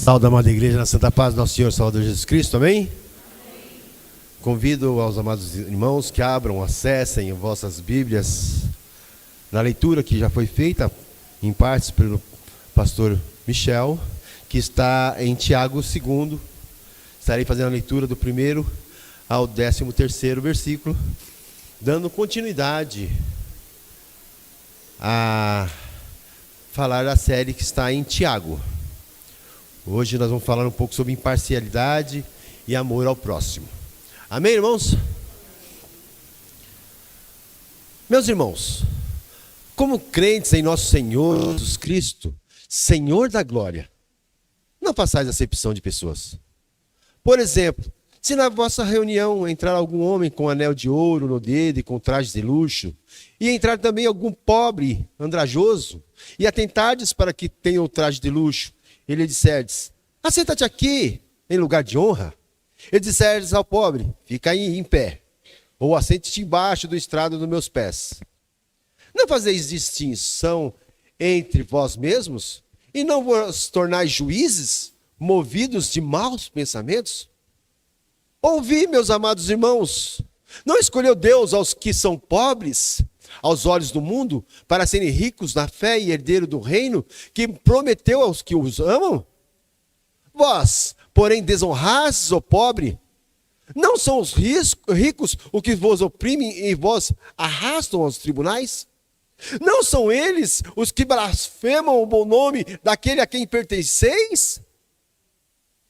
Salve, amada igreja, na Santa Paz do nosso Senhor Salvador Jesus Cristo, amém? Convido aos amados irmãos que abram, acessem vossas Bíblias na leitura que já foi feita, em partes, pelo pastor Michel, que está em Tiago 2. Estarei fazendo a leitura do 1º ao 13º versículo, dando continuidade a falar da série que está em Tiago. Hoje nós vamos falar um pouco sobre imparcialidade e amor ao próximo. Amém, irmãos? Meus irmãos, como crentes em nosso Senhor Jesus Cristo, Senhor da glória, não façais acepção de pessoas. Por exemplo, se na vossa reunião entrar algum homem com anel de ouro no dedo e com trajes de luxo, e entrar também algum pobre andrajoso, e atentardes para que tenha o traje de luxo, e lhe disserdes: assenta-te aqui, em lugar de honra. E disserdes ao pobre: fica aí em pé, ou assente-te embaixo do estrado dos meus pés. Não fazeis distinção entre vós mesmos, e não vos tornais juízes, movidos de maus pensamentos? Ouvi, meus amados irmãos, não escolheu Deus aos que são pobres, aos olhos do mundo, para serem ricos na fé e herdeiro do reino, que prometeu aos que os amam? Vós, porém, desonrastes o pobre. Não são os ricos os que vos oprimem e vos arrastam aos tribunais? Não são eles os que blasfemam o bom nome daquele a quem pertenceis?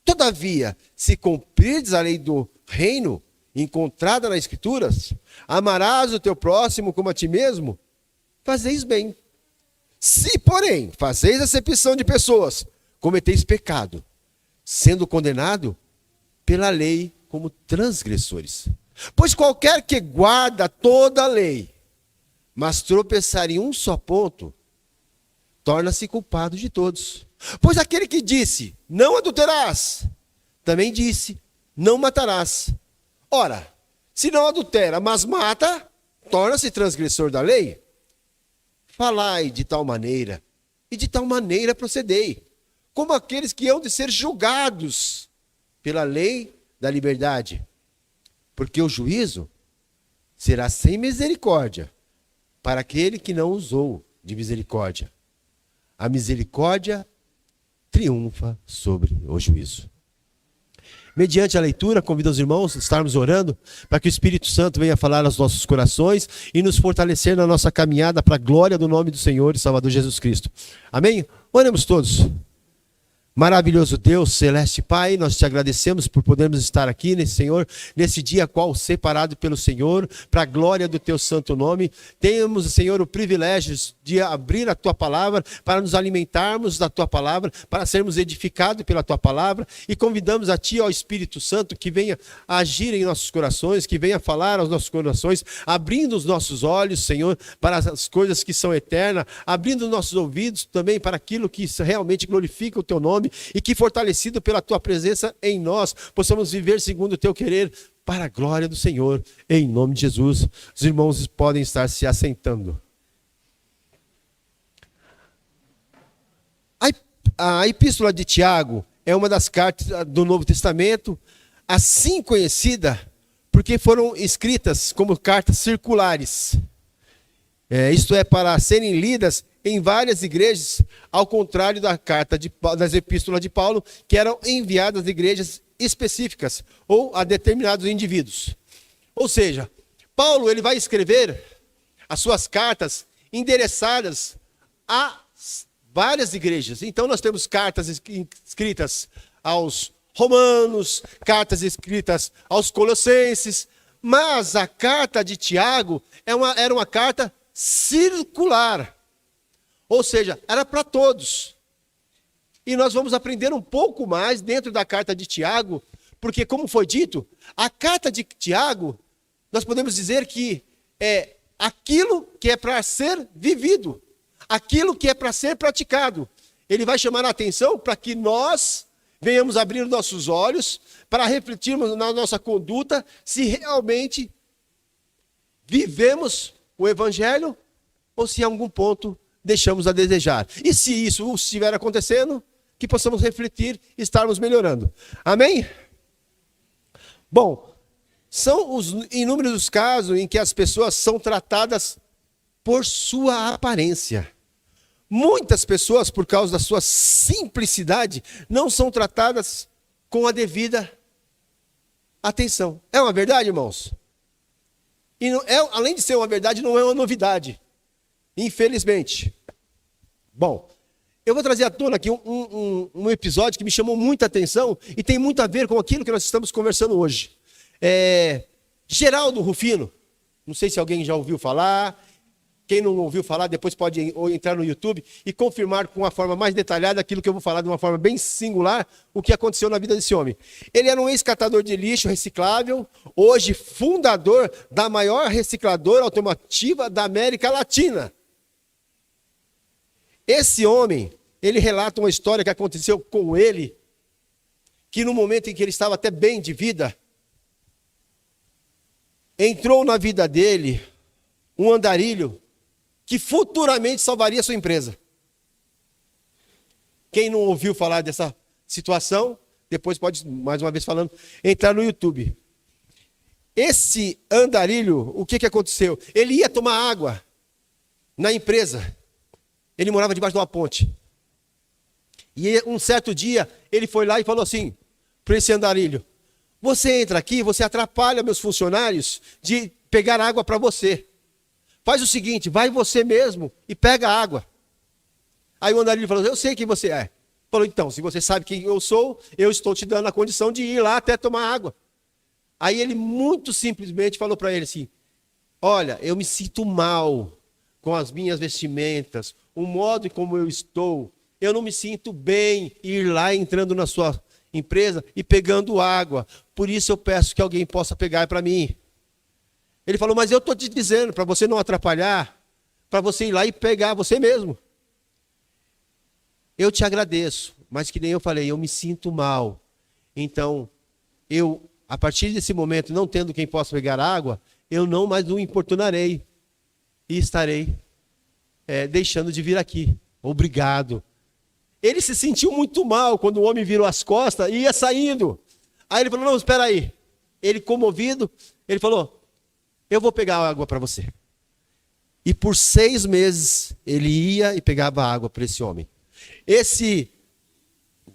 Todavia, se cumprirdes a lei do reino, encontrada nas Escrituras, amarás o teu próximo como a ti mesmo, fazeis bem. Se, porém, fazeis acepção de pessoas, cometeis pecado, sendo condenado pela lei como transgressores. Pois qualquer que guarda toda a lei, mas tropeçar em um só ponto, torna-se culpado de todos. Pois aquele que disse, não adulterarás, também disse, não matarás. Ora, se não adultera, mas mata, torna-se transgressor da lei. Falai de tal maneira, e de tal maneira procedei, como aqueles que hão de ser julgados pela lei da liberdade. Porque o juízo será sem misericórdia para aquele que não usou de misericórdia. A misericórdia triunfa sobre o juízo. Mediante a leitura, convido os irmãos a estarmos orando para que o Espírito Santo venha falar aos nossos corações e nos fortalecer na nossa caminhada para a glória do nome do Senhor e Salvador Jesus Cristo. Amém? Oremos todos. Maravilhoso Deus, celeste Pai, nós te agradecemos por podermos estar aqui, Senhor, nesse dia qual separado pelo Senhor, para a glória do teu santo nome. Temos, Senhor, o privilégio de abrir a tua palavra, para nos alimentarmos da tua palavra, para sermos edificados pela tua palavra, e convidamos a ti, ó Espírito Santo, que venha agir em nossos corações, que venha falar aos nossos corações, abrindo os nossos olhos, Senhor, para as coisas que são eternas, abrindo os nossos ouvidos também para aquilo que realmente glorifica o teu nome, e que, fortalecido pela tua presença em nós, possamos viver segundo o teu querer, para a glória do Senhor, em nome de Jesus. Os irmãos podem estar se assentando. A epístola de Tiago é uma das cartas do Novo Testamento, assim conhecida porque foram escritas como cartas circulares. Isto é, para serem lidas em várias igrejas, ao contrário da carta das epístolas de Paulo, que eram enviadas a igrejas específicas ou a determinados indivíduos. Ou seja, Paulo ele vai escrever as suas cartas endereçadas a várias igrejas. Então nós temos cartas escritas aos romanos, cartas escritas aos colossenses, mas a carta de Tiago era uma carta circular. Ou seja, era para todos. E nós vamos aprender um pouco mais dentro da carta de Tiago, porque, como foi dito, a carta de Tiago, nós podemos dizer que é aquilo que é para ser vivido, aquilo que é para ser praticado. Ele vai chamar a atenção para que nós venhamos abrir nossos olhos, para refletirmos na nossa conduta, se realmente vivemos o Evangelho ou se em algum ponto deixamos a desejar. E se isso estiver acontecendo, que possamos refletir e estarmos melhorando. Amém? Bom, são os inúmeros casos em que as pessoas são tratadas por sua aparência. Muitas pessoas, por causa da sua simplicidade, não são tratadas com a devida atenção. É uma verdade, irmãos? E não, além de ser uma verdade, não é uma novidade. Infelizmente. Bom, eu vou trazer à tona aqui um episódio que me chamou muita atenção e tem muito a ver com aquilo que nós estamos conversando hoje. Geraldo Rufino, não sei se alguém já ouviu falar. Quem não ouviu falar, depois pode entrar no YouTube e confirmar com uma forma mais detalhada aquilo que eu vou falar de uma forma bem singular, o que aconteceu na vida desse homem. Ele era um ex-catador de lixo reciclável, hoje fundador da maior recicladora automotiva da América Latina. Esse homem, ele relata uma história que aconteceu com ele, que no momento em que ele estava até bem de vida, entrou na vida dele um andarilho que futuramente salvaria sua empresa. Quem não ouviu falar dessa situação, depois pode, mais uma vez falando, entrar no YouTube. Esse andarilho, o que aconteceu? Ele ia tomar água na empresa. Ele morava debaixo de uma ponte. E um certo dia, ele foi lá e falou assim para esse andarilho: você entra aqui, você atrapalha meus funcionários de pegar água para você. Faz o seguinte, vai você mesmo e pega a água. Aí o andarilho falou: eu sei quem você é. Falou: então, se você sabe quem eu sou, eu estou te dando a condição de ir lá até tomar água. Aí ele muito simplesmente falou para ele assim: olha, eu me sinto mal com as minhas vestimentas, o modo como eu estou. Eu não me sinto bem ir lá entrando na sua empresa e pegando água. Por isso eu peço que alguém possa pegar para mim. Ele falou: mas eu estou te dizendo, para você não atrapalhar, para você ir lá e pegar você mesmo. Eu te agradeço, mas que nem eu falei, eu me sinto mal. Então, eu, a partir desse momento, não tendo quem possa pegar água, eu não mais o importunarei. E estarei deixando de vir aqui. Obrigado. Ele se sentiu muito mal quando o homem virou as costas e ia saindo. Aí ele falou: não, espera aí. Ele, comovido, ele falou: eu vou pegar água para você. E por 6 meses ele ia e pegava água para esse homem.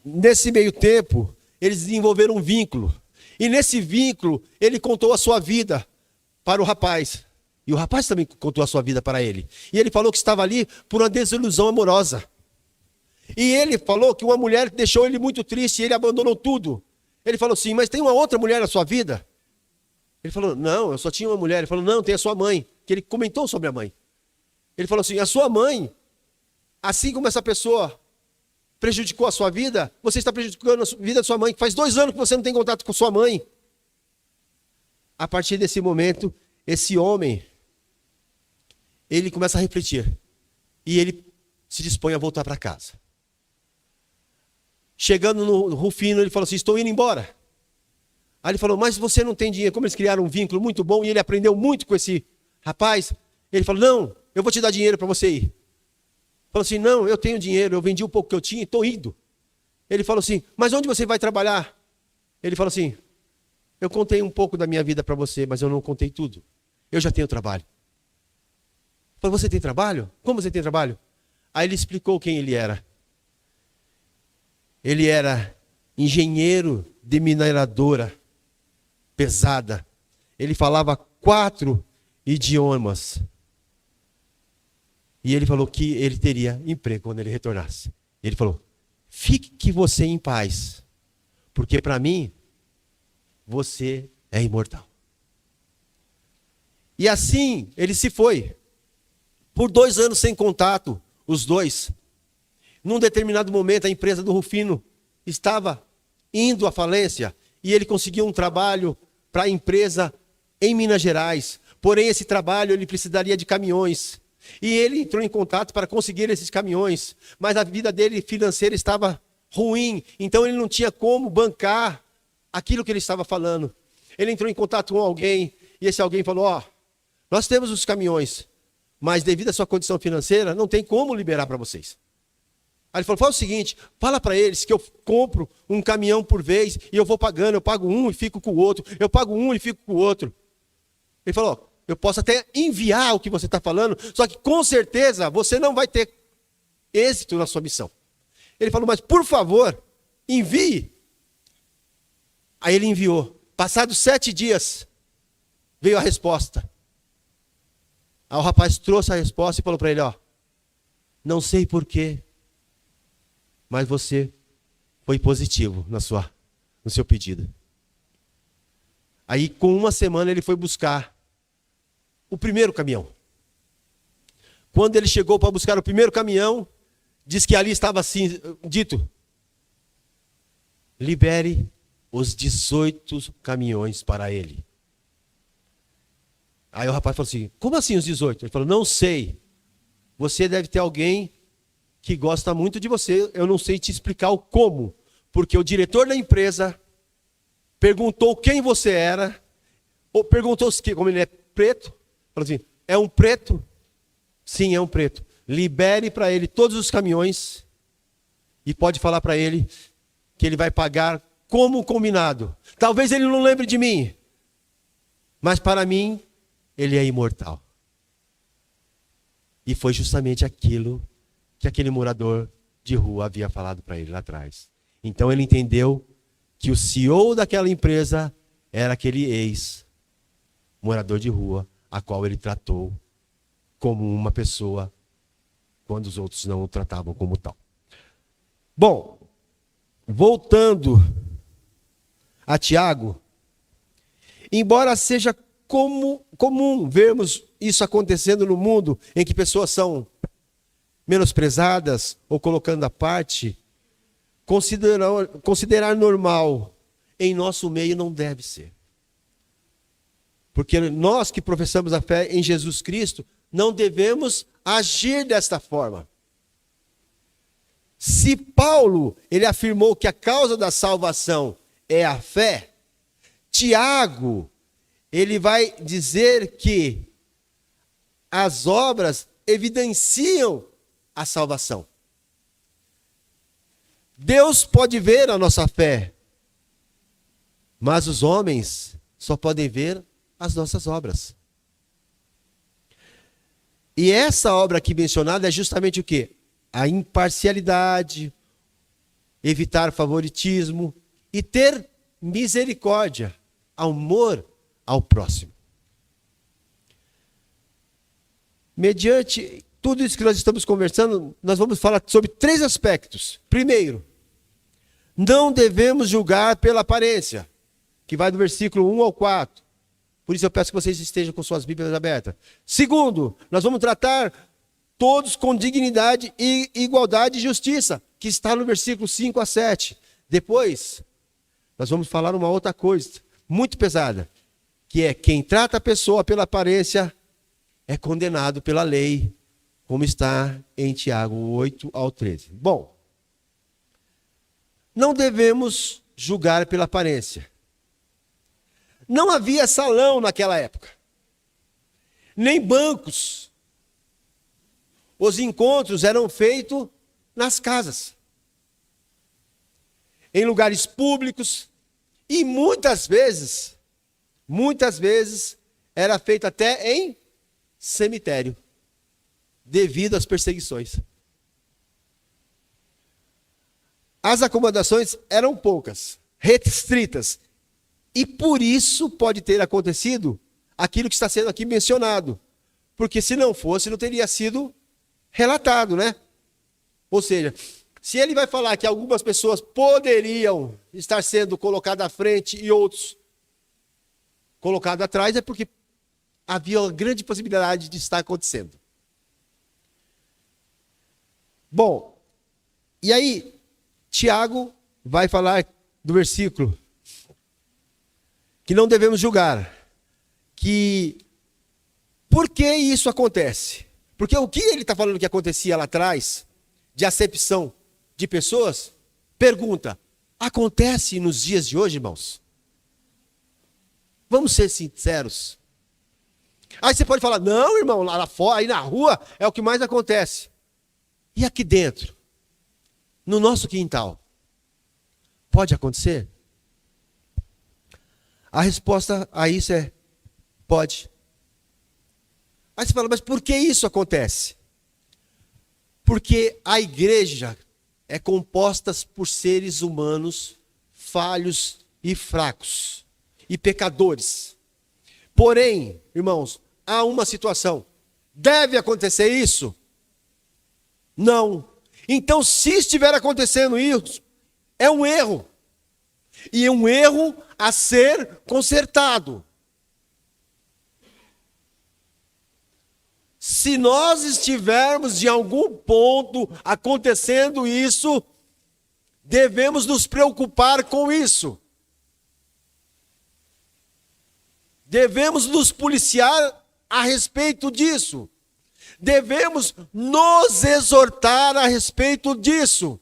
Nesse meio tempo, eles desenvolveram um vínculo. E nesse vínculo, ele contou a sua vida para o rapaz. E o rapaz também contou a sua vida para ele. E ele falou que estava ali por uma desilusão amorosa. E ele falou que uma mulher deixou ele muito triste e ele abandonou tudo. Ele falou assim: mas tem uma outra mulher na sua vida? Ele falou: não, eu só tinha uma mulher. Ele falou: não, tem a sua mãe. Que ele comentou sobre a mãe. Ele falou assim: a sua mãe, assim como essa pessoa prejudicou a sua vida, você está prejudicando a vida da sua mãe. Faz 2 anos que você não tem contato com sua mãe. A partir desse momento, esse homem, ele começa a refletir. E ele se dispõe a voltar para casa. Chegando no Rufino, ele falou assim: estou indo embora. Aí ele falou: mas você não tem dinheiro. Como eles criaram um vínculo muito bom e ele aprendeu muito com esse rapaz, ele falou: não, eu vou te dar dinheiro para você ir. Falou assim: não, eu tenho dinheiro, eu vendi o pouco que eu tinha e estou indo. Ele falou assim: mas onde você vai trabalhar? Ele falou assim: eu contei um pouco da minha vida para você, mas eu não contei tudo. Eu já tenho trabalho. Falei: você tem trabalho? Como você tem trabalho? Aí ele explicou quem ele era. Ele era engenheiro de mineradora pesada. Ele falava 4 idiomas. E ele falou que ele teria emprego quando ele retornasse. Ele falou: fique você em paz, porque para mim, você é imortal. E assim, ele se foi. Por 2 anos sem contato, os dois. Num determinado momento, a empresa do Rufino estava indo à falência e ele conseguiu um trabalho para a empresa em Minas Gerais. Porém, esse trabalho ele precisaria de caminhões. E ele entrou em contato para conseguir esses caminhões. Mas a vida dele financeira estava ruim. Então, ele não tinha como bancar aquilo que ele estava falando. Ele entrou em contato com alguém e esse alguém falou: ó, nós temos os caminhões, mas devido à sua condição financeira, não tem como liberar para vocês. Aí ele falou, fala o seguinte, fala para eles que eu compro um caminhão por vez e eu vou pagando, eu pago um e fico com o outro, eu pago um e fico com o outro. Ele falou, ó, eu posso até enviar o que você está falando, só que com certeza você não vai ter êxito na sua missão. Ele falou, mas por favor, envie. Aí ele enviou. Passados 7 dias, veio a resposta. Aí o rapaz trouxe a resposta e falou para ele, ó, não sei porquê, mas você foi positivo no seu pedido. Aí com uma semana ele foi buscar o primeiro caminhão. Quando ele chegou para buscar o primeiro caminhão, diz que ali estava assim, dito, libere os 18 caminhões para ele. Aí o rapaz falou assim, como assim os 18? Ele falou, não sei, você deve ter alguém que gosta muito de você, eu não sei te explicar o como, porque o diretor da empresa perguntou quem você era, ou perguntou se como ele é preto, falou assim, é um preto? Sim, é um preto. Libere para ele todos os caminhões e pode falar para ele que ele vai pagar como combinado. Talvez ele não lembre de mim, mas para mim, ele é imortal. E foi justamente aquilo que aquele morador de rua havia falado para ele lá atrás. Então ele entendeu que o CEO daquela empresa era aquele ex-morador de rua, a qual ele tratou como uma pessoa, quando os outros não o tratavam como tal. Bom, voltando a Tiago, embora seja comum vermos isso acontecendo no mundo, em que pessoas são menosprezadas ou colocando à parte, considerar normal em nosso meio não deve ser. Porque nós que professamos a fé em Jesus Cristo, não devemos agir desta forma. Se Paulo, ele afirmou que a causa da salvação é a fé, Tiago, ele vai dizer que as obras evidenciam a salvação. Deus pode ver a nossa fé, mas os homens só podem ver as nossas obras. E essa obra aqui mencionada é justamente o quê? A imparcialidade, evitar favoritismo e ter misericórdia, amor ao próximo. Mediante tudo isso que nós estamos conversando, nós vamos falar sobre 3 aspectos. Primeiro, não devemos julgar pela aparência, que vai do versículo 1 ao 4. Por isso eu peço que vocês estejam com suas Bíblias abertas. Segundo, nós vamos tratar todos com dignidade e igualdade e justiça, que está no versículo 5 a 7. Depois, nós vamos falar uma outra coisa, muito pesada, que é quem trata a pessoa pela aparência é condenado pela lei, como está em Tiago 8 ao 13. Bom, não devemos julgar pela aparência. Não havia salão naquela época, nem bancos. Os encontros eram feitos nas casas, em lugares públicos, e muitas vezes, era feito até em cemitério, devido às perseguições. As acomodações eram poucas, restritas, e por isso pode ter acontecido aquilo que está sendo aqui mencionado, porque se não fosse, não teria sido relatado, né? Ou seja, se ele vai falar que algumas pessoas poderiam estar sendo colocadas à frente e outros colocados atrás, é porque havia uma grande possibilidade de estar acontecendo. Bom, e aí, Tiago vai falar do versículo que não devemos julgar, que por que isso acontece? Porque o que ele está falando que acontecia lá atrás, de acepção de pessoas, pergunta, acontece nos dias de hoje, irmãos? Vamos ser sinceros. Aí você pode falar, não, irmão, lá fora, aí na rua, é o que mais acontece. E aqui dentro? no nosso quintal. Pode acontecer? A resposta a isso é: pode. Aí você fala, mas por que isso acontece? Porque a igreja é composta por seres humanos falhos e fracos e pecadores. Porém, irmãos, há uma situação. Deve acontecer isso? Não. Então, se estiver acontecendo isso, é um erro. E é um erro a ser consertado. Se nós estivermos de algum ponto acontecendo isso, devemos nos preocupar com isso. Devemos nos policiar a respeito disso. Devemos nos exortar a respeito disso.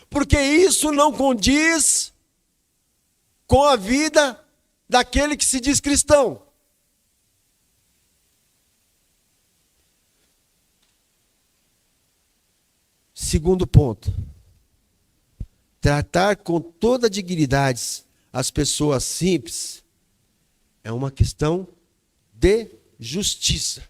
Porque isso não condiz com a vida daquele que se diz cristão. Segundo ponto. Tratar com toda dignidade as pessoas simples é uma questão de justiça.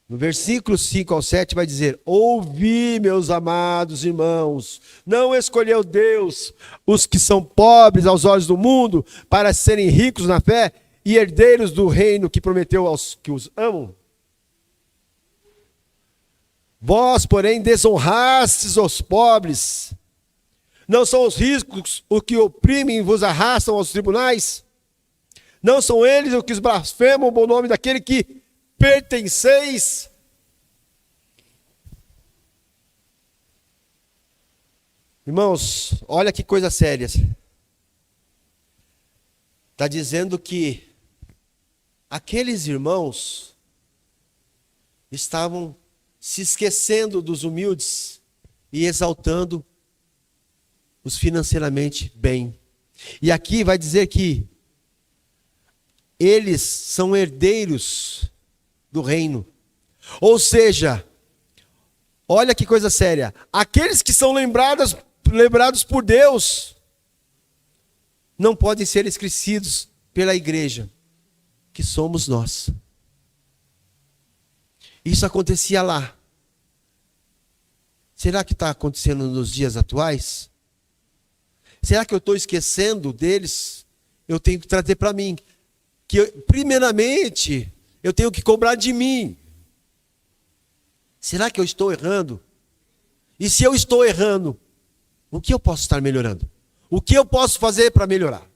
No versículo 5 ao 7 vai dizer: ouvi, meus amados irmãos, não escolheu Deus os que são pobres aos olhos do mundo para serem ricos na fé e herdeiros do reino que prometeu aos que os amam? Vós, porém, desonrastes os pobres. Não são os ricos os que oprimem e vos arrastam aos tribunais? Não são eles os que blasfemam o bom nome daquele que pertenceis? Irmãos, olha que coisa séria. Está dizendo que aqueles irmãos estavam se esquecendo dos humildes e exaltando os financeiramente bem. E aqui vai dizer que eles são herdeiros do reino. Ou seja, olha que coisa séria. Aqueles que são lembrados por Deus não podem ser esquecidos pela igreja, que somos nós. Isso acontecia lá. Será que está acontecendo nos dias atuais? Será que eu estou esquecendo deles? Eu tenho que trazer para mim. Primeiramente, eu tenho que cobrar de mim. Será que eu estou errando? E se eu estou errando, o que eu posso estar melhorando? O que eu posso fazer para melhorar?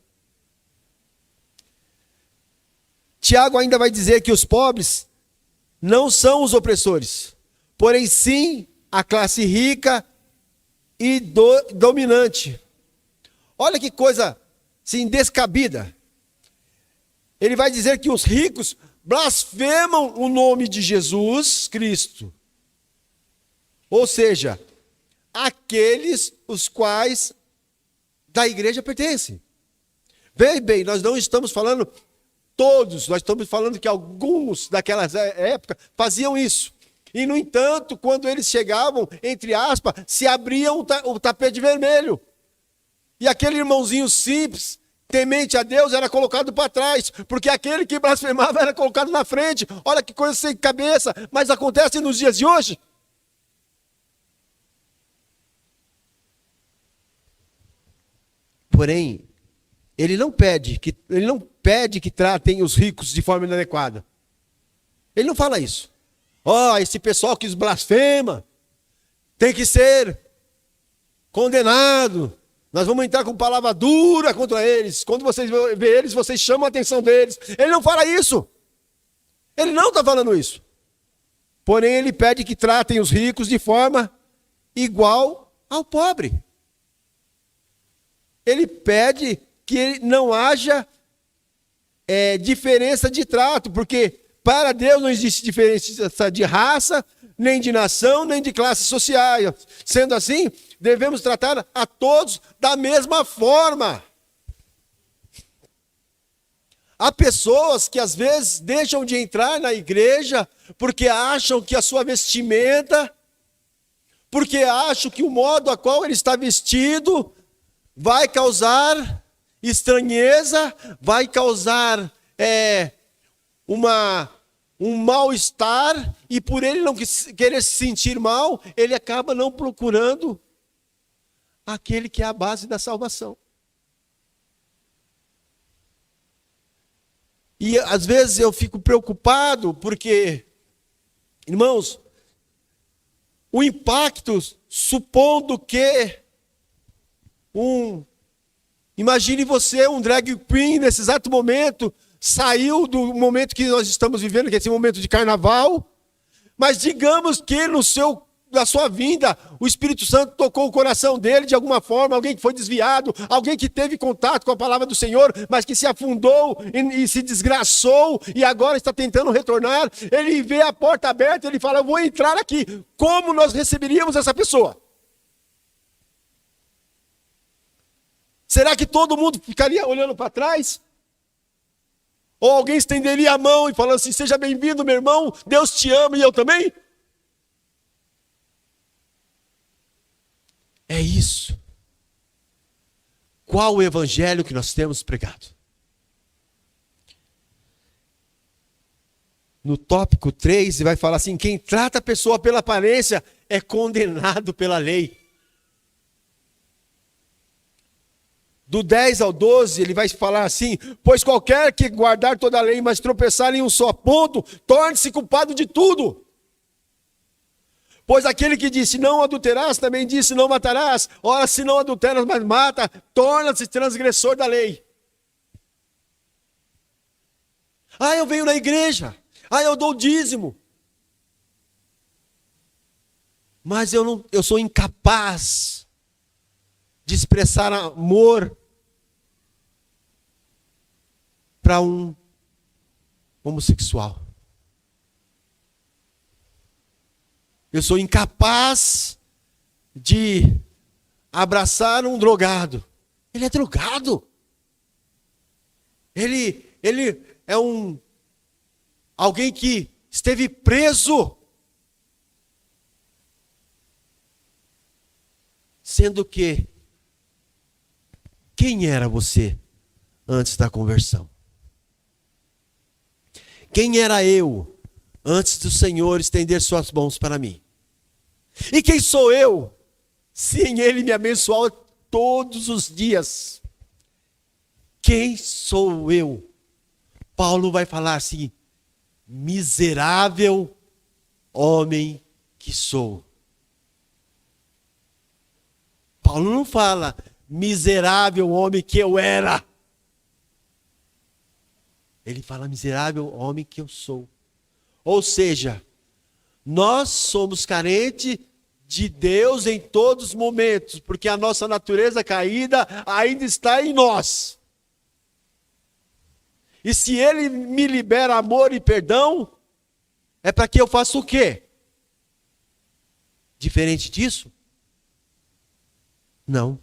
Tiago ainda vai dizer que os pobres não são os opressores, porém sim a classe rica e dominante. Olha que coisa assim, descabida. Ele vai dizer que os ricos blasfemam o nome de Jesus Cristo. Ou seja, aqueles os quais da igreja pertencem. Veja bem, nós não estamos falando todos, nós estamos falando que alguns daquela época faziam isso. E, no entanto, quando eles chegavam, entre aspas, se abriam o tapete vermelho. E aquele irmãozinho simples, temente a Deus, era colocado para trás, porque aquele que blasfemava era colocado na frente. Olha que coisa sem cabeça, mas acontece nos dias de hoje. Porém, ele não pede que tratem os ricos de forma inadequada. Ele não fala isso. Esse pessoal que os blasfema tem que ser condenado. Nós vamos entrar com palavra dura contra eles. Quando vocês vê eles, vocês chamam a atenção deles. Ele não fala isso. Ele não está falando isso. Porém, ele pede que tratem os ricos de forma igual ao pobre. Ele pede que não haja diferença de trato, porque para Deus não existe diferença de raça, nem de nação, nem de classe social. Sendo assim, devemos tratar a todos da mesma forma. Há pessoas que às vezes deixam de entrar na igreja porque acham que a sua vestimenta, porque acham que o modo a qual ele está vestido vai causar estranheza, vai causar um mal-estar, e por ele não querer se sentir mal, ele acaba não procurando aquele que é a base da salvação. E às vezes eu fico preocupado porque, irmãos, o impacto, supondo que imagine você, um drag queen, nesse exato momento, saiu do momento que nós estamos vivendo, que é esse momento de carnaval, mas digamos que na sua vinda, o Espírito Santo tocou o coração dele de alguma forma, alguém que foi desviado, alguém que teve contato com a palavra do Senhor, mas que se afundou e se desgraçou e agora está tentando retornar. Ele vê a porta aberta, ele fala: eu vou entrar aqui. Como nós receberíamos essa pessoa? Será que todo mundo ficaria olhando para trás? Ou alguém estenderia a mão e falando assim: seja bem-vindo, meu irmão, Deus te ama e eu também? É isso. Qual o evangelho que nós temos pregado? No tópico 3, ele vai falar assim: quem trata a pessoa pela aparência é condenado pela lei. Do 10 ao 12, ele vai falar assim: pois qualquer que guardar toda a lei, mas tropeçar em um só ponto, torne-se culpado de tudo. Pois aquele que disse não adulterarás, também disse não matarás. Ora, se não adulteras, mas mata, torna-se transgressor da lei. Eu venho na igreja. Eu dou dízimo. Mas eu sou incapaz de expressar amor para um homossexual. Eu sou incapaz de abraçar um drogado. Ele é drogado. Ele é alguém que esteve preso. Sendo que, quem era você antes da conversão? Quem era eu antes do Senhor estender suas mãos para mim? E quem sou eu, se em Ele me abençoar todos os dias? Quem sou eu? Paulo vai falar assim: miserável homem que sou. Paulo não fala miserável homem que eu era. Ele fala miserável homem que eu sou. Ou seja, nós somos carentes de Deus em todos os momentos, porque a nossa natureza caída ainda está em nós. E se Ele me libera amor e perdão, é para que eu faça o quê? Diferente disso? Não.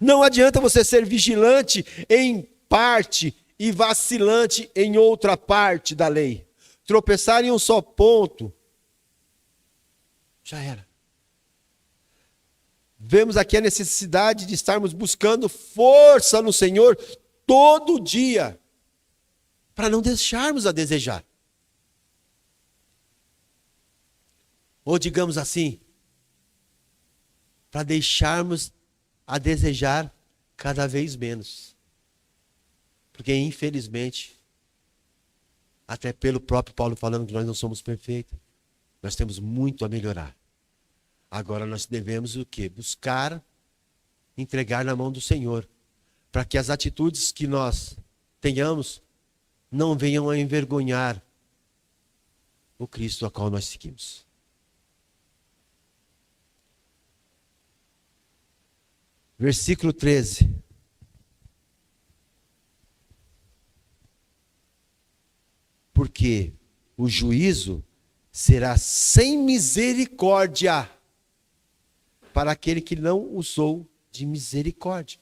Não adianta você ser vigilante em parte e vacilante em outra parte da lei. Tropeçar em um só ponto, já era. Vemos aqui a necessidade de estarmos buscando força no Senhor todo dia, para não deixarmos a desejar. Ou digamos assim, para deixarmos a desejar cada vez menos. Porque infelizmente, até pelo próprio Paulo falando que nós não somos perfeitos, nós temos muito a melhorar. Agora nós devemos o quê? Buscar, entregar na mão do Senhor, para que as atitudes que nós tenhamos não venham a envergonhar o Cristo a qual nós seguimos. Versículo 13. Porque o juízo será sem misericórdia para aquele que não usou de misericórdia.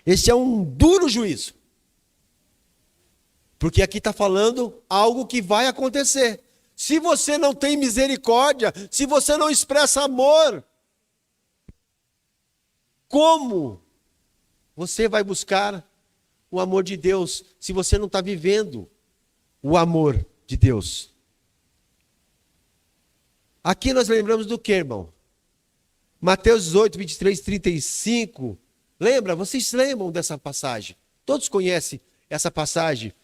Este é um duro juízo. Porque aqui está falando algo que vai acontecer. Se você não tem misericórdia, se você não expressa amor, como você vai buscar o amor de Deus se você não está vivendo o amor de Deus? Aqui nós lembramos do que, irmão? Mateus 18, 23, 35. Lembra? Vocês lembram dessa passagem? Todos conhecem essa passagem,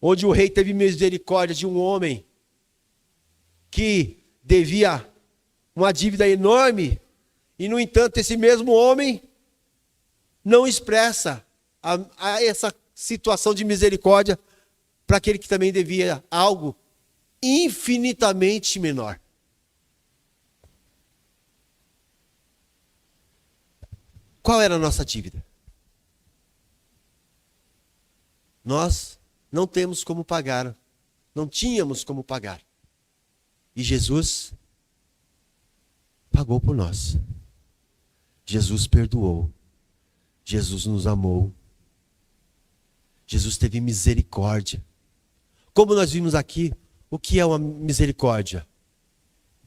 onde o rei teve misericórdia de um homem que devia uma dívida enorme, e no entanto esse mesmo homem não expressa essa situação de misericórdia para aquele que também devia algo infinitamente menor. Qual era a nossa dívida? Nós não temos como pagar, não tínhamos como pagar. E Jesus pagou por nós. Jesus perdoou. Jesus nos amou. Jesus teve misericórdia. Como nós vimos aqui, o que é uma misericórdia?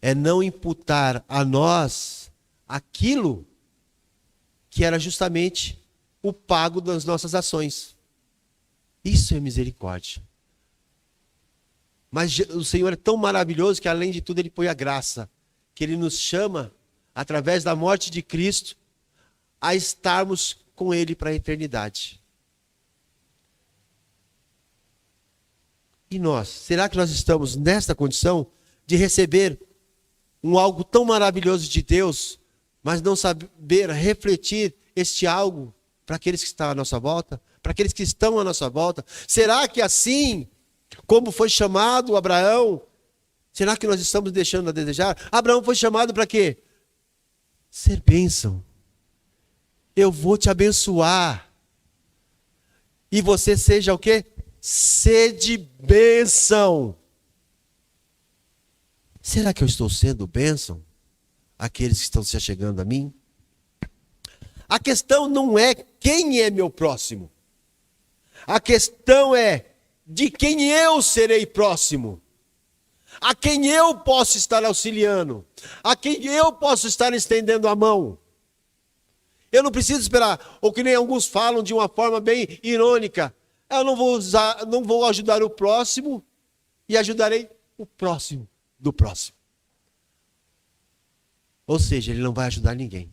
É não imputar a nós aquilo que era justamente o pago das nossas ações. Isso é misericórdia. Mas o Senhor é tão maravilhoso que, além de tudo, Ele põe a graça, que Ele nos chama, através da morte de Cristo, a estarmos com Ele para a eternidade. E nós, será que nós estamos nesta condição de receber algo tão maravilhoso de Deus, mas não saber refletir este algo para aqueles que estão à nossa volta, para aqueles que estão à nossa volta? Será que assim, como foi chamado Abraão, será que nós estamos deixando a desejar? Abraão foi chamado para quê? Ser bênção. Eu vou te abençoar. E você seja o quê? Sede bênção. Será que eu estou sendo bênção àqueles que estão se achegando a mim? A questão não é quem é meu próximo. A questão é de quem eu serei próximo. A quem eu posso estar auxiliando. A quem eu posso estar estendendo a mão. Eu não preciso esperar, ou que nem alguns falam de uma forma bem irônica. Eu não vou ajudar o próximo e ajudarei o próximo do próximo. Ou seja, ele não vai ajudar ninguém.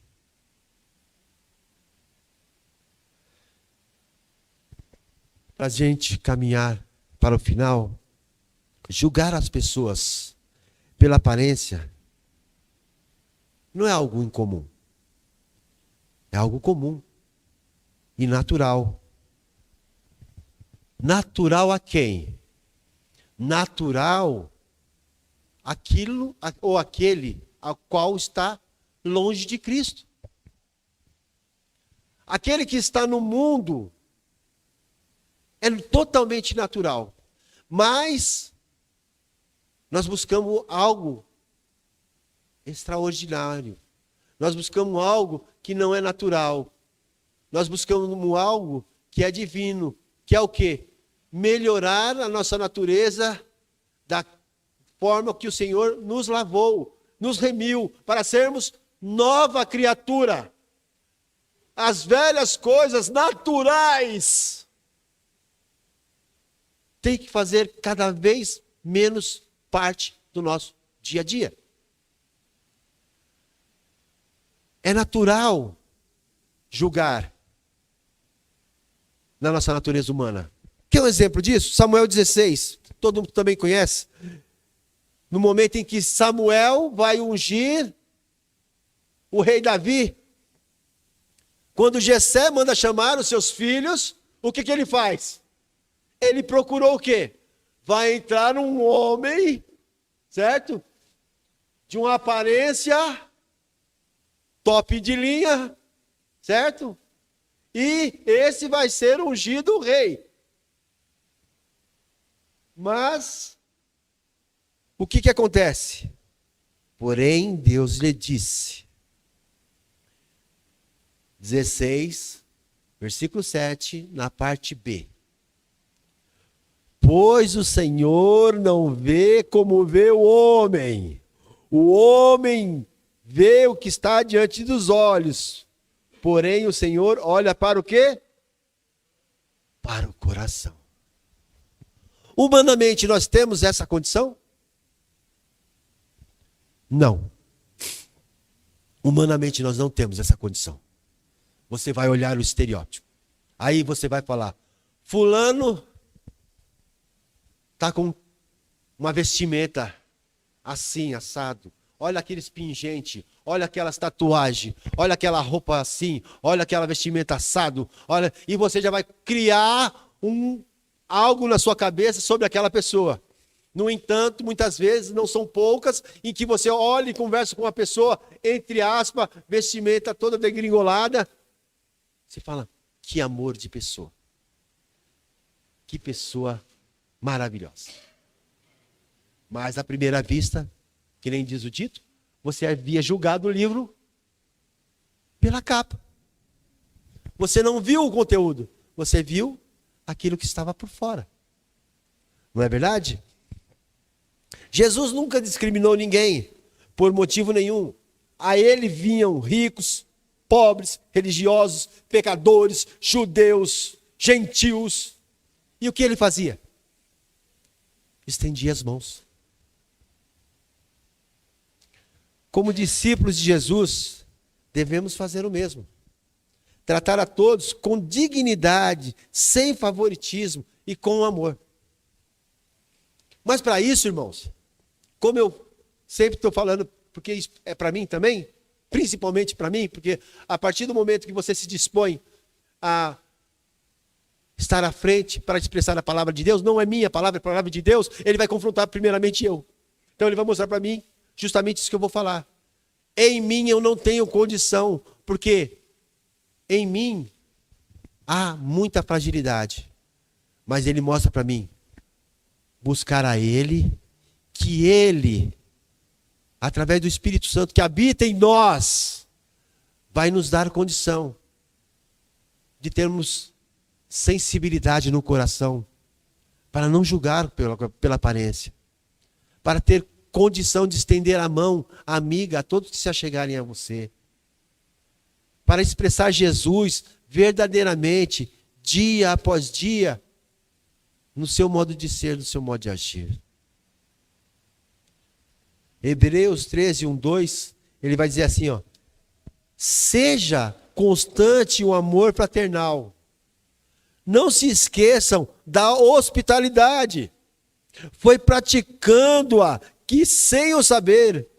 Para a gente caminhar para o final, julgar as pessoas pela aparência não é algo incomum. É algo comum e natural. Natural a quem? Natural aquilo ou aquele a qual está longe de Cristo. Aquele que está no mundo é totalmente natural. Mas nós buscamos algo extraordinário. Nós buscamos algo que não é natural. Nós buscamos algo que é divino. Que é o quê? Melhorar a nossa natureza da forma que o Senhor nos lavou, nos remiu, para sermos nova criatura. As velhas coisas naturais têm que fazer cada vez menos parte do nosso dia a dia. É natural julgar na nossa natureza humana. Quer um exemplo disso? Samuel 16, todo mundo também conhece. No momento em que Samuel vai ungir o rei Davi, quando Jessé manda chamar os seus filhos, o que ele faz? Ele procurou o quê? Vai entrar um homem, certo? De uma aparência top de linha, certo? E esse vai ser ungido rei. Mas, o que acontece? Porém, Deus lhe disse, 16, Versículo 7, na parte B. Pois o Senhor não vê como vê o homem. O homem vê o que está diante dos olhos. Porém, o Senhor olha para o quê? Para o coração. Humanamente, nós temos essa condição? Não. Humanamente, nós não temos essa condição. Você vai olhar o estereótipo. Aí você vai falar, fulano está com uma vestimenta assim, assado. Olha aqueles pingentes, olha aquelas tatuagens, olha aquela roupa assim, olha aquela vestimenta assado, olha, e você já vai criar algo na sua cabeça sobre aquela pessoa. No entanto, muitas vezes, não são poucas, em que você olha e conversa com uma pessoa, entre aspas, vestimenta toda degringolada. Você fala, que amor de pessoa. Que pessoa maravilhosa. Mas à primeira vista, que nem diz o dito, você havia julgado o livro pela capa. Você não viu o conteúdo, você viu aquilo que estava por fora. Não é verdade? Jesus nunca discriminou ninguém, por motivo nenhum. A ele vinham ricos, pobres, religiosos, pecadores, judeus, gentios. E o que ele fazia? Estendia as mãos. Como discípulos de Jesus, devemos fazer o mesmo. Tratar a todos com dignidade, sem favoritismo e com amor. Mas para isso, irmãos, como eu sempre estou falando, porque isso é para mim também, principalmente para mim, porque a partir do momento que você se dispõe a estar à frente para expressar a palavra de Deus, não é minha palavra, é a palavra de Deus, ele vai confrontar primeiramente eu. Então ele vai mostrar para mim justamente isso que eu vou falar. Em mim eu não tenho condição, porque em mim há muita fragilidade. Mas ele mostra para mim, buscar a ele, que ele, através do Espírito Santo que habita em nós, vai nos dar condição de termos sensibilidade no coração, para não julgar pela aparência, para ter condição de estender a mão amiga a todos que se achegarem a você, para expressar Jesus verdadeiramente, dia após dia, no seu modo de ser, no seu modo de agir. Hebreus 13, 1, 2, ele vai dizer assim, ó, seja constante o amor fraternal. Não se esqueçam da hospitalidade. Foi praticando-a que, sem o saber,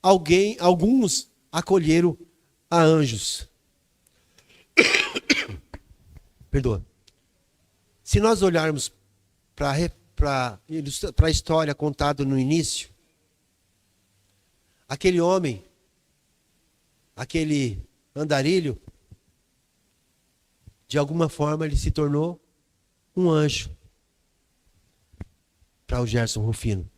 alguns acolheram a anjos. Perdoa. Se nós olharmos para a história contada no início, aquele homem, aquele andarilho, de alguma forma ele se tornou um anjo para o Gerson Rufino.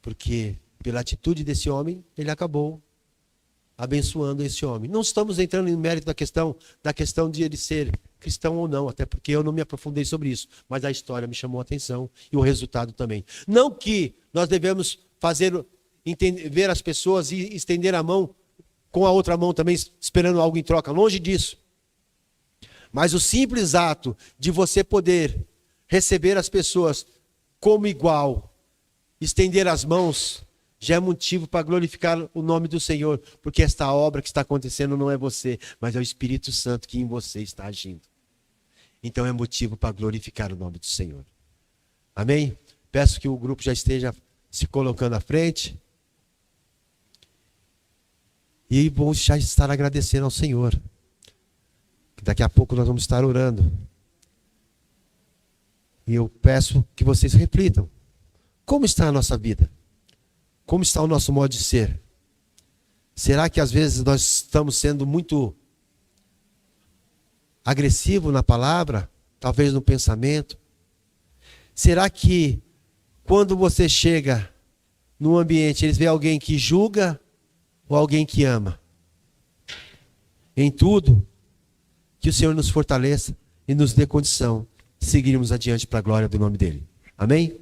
Porque pela atitude desse homem, ele acabou abençoando esse homem. Não estamos entrando em mérito da questão de ele ser cristão ou não, até porque eu não me aprofundei sobre isso, mas a história me chamou a atenção e o resultado também. Não que nós devemos ver as pessoas e estender a mão com a outra mão também esperando algo em troca, longe disso. Mas o simples ato de você poder receber as pessoas como igual, estender as mãos, já é motivo para glorificar o nome do Senhor, porque esta obra que está acontecendo não é você, mas é o Espírito Santo que em você está agindo. Então é motivo para glorificar o nome do Senhor. Amém? Peço que o grupo já esteja se colocando à frente. E vamos já estar agradecendo ao Senhor. Daqui a pouco nós vamos estar orando. E eu peço que vocês reflitam. Como está a nossa vida? Como está o nosso modo de ser? Será que às vezes nós estamos sendo muito agressivos na palavra? Talvez no pensamento? Será que quando você chega num ambiente, eles veem alguém que julga ou alguém que ama? Em tudo, Que o Senhor nos fortaleça e nos dê condição de seguirmos adiante para a glória do nome dEle. Amém?